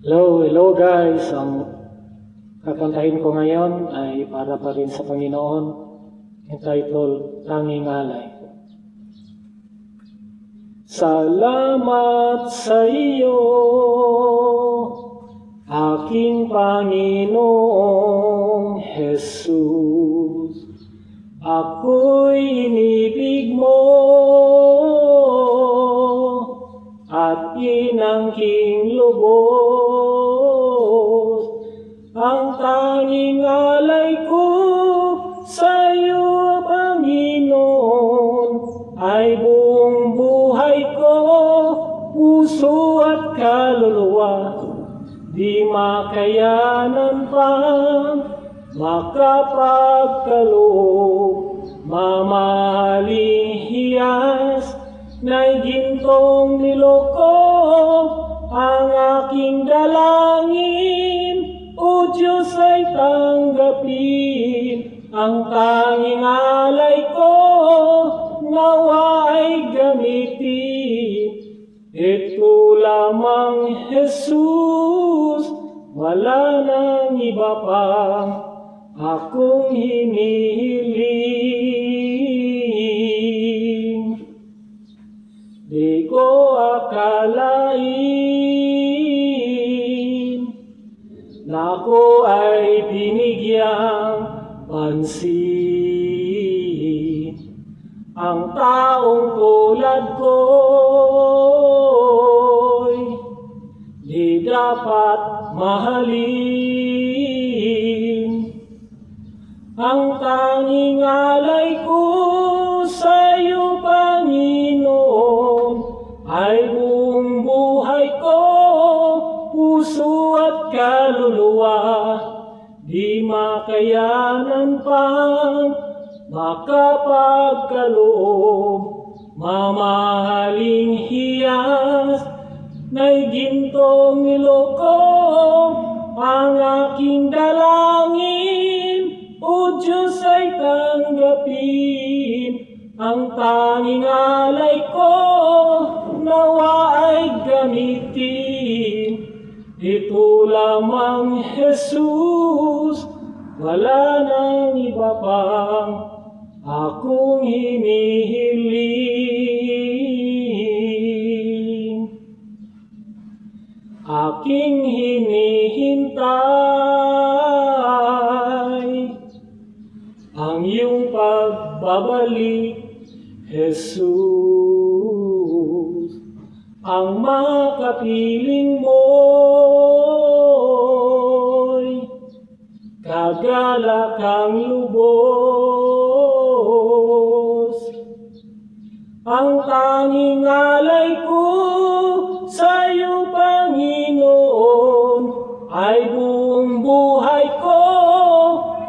Hello guys. Ang kakantahin ko ngayon ay para pa rin sa Panginoon, entitled Tanging Alay. Salamat sa iyo, aking Panginoong Jesus. Ako'y inibig mo at inangking lubos. Ang tanging alay ko sa iyo, Panginoon, ay buong buhay ko, puso at kaluluwa. Di makayanan pang makapagkaloob, mamahaling hiyas na'y gintong nilokob. Ang aking dalangin, O Diyos, ay tanggapin. Ang tanging alay ko, nawa ay gamitin. Ito lamang, Jesus, wala nang iba pang akong hinihiling. Di ko akalain na ako ay binigyang pansin. Ang taong tulad ko'y di dapat mahalin. Ang tanging alay ko sa iyo, Panginoon, ay buong buhay ko, puso at kaluluwa. Di makayanan pang makapagkaloob, mamahaling hiyas na'y gintong nilokob. Ang aking dalangin, O Diyos, ay tanggapin. Ang tanging alay ko, nawa ay gamitin. Ito lamang, Jesus, wala nang iba pang akong hinihiling. Aking hinihintay ang iyong pagbabalik, Jesus. Ang makapiling mo'y kagalak ang lubos. Ang tanging alay ko sa iyo, Panginoon, ay buong buhay ko,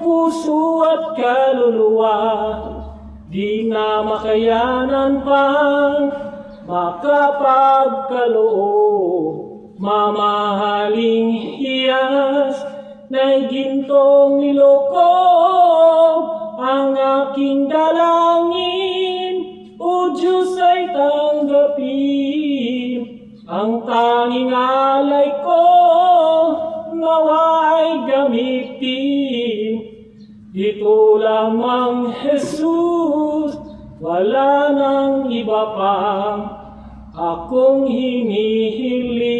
puso at kaluluwa. Di na makayanan pang makapagkaloob, mamahaling hiyas na'y gintong nilokob. Ang aking dalangin, O Diyos, ay tanggapin. Ang tanging alay ko, nawa ay gamitin. Ito lamang, Jesus, wala nang iba pang akong hinihiling.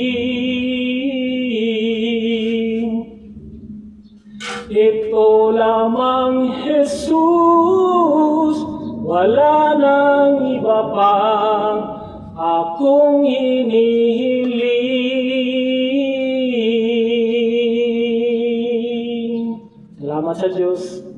Ito lamang, Jesus, wala nang iba pang akong hinihiling. Salamat sa Diyos.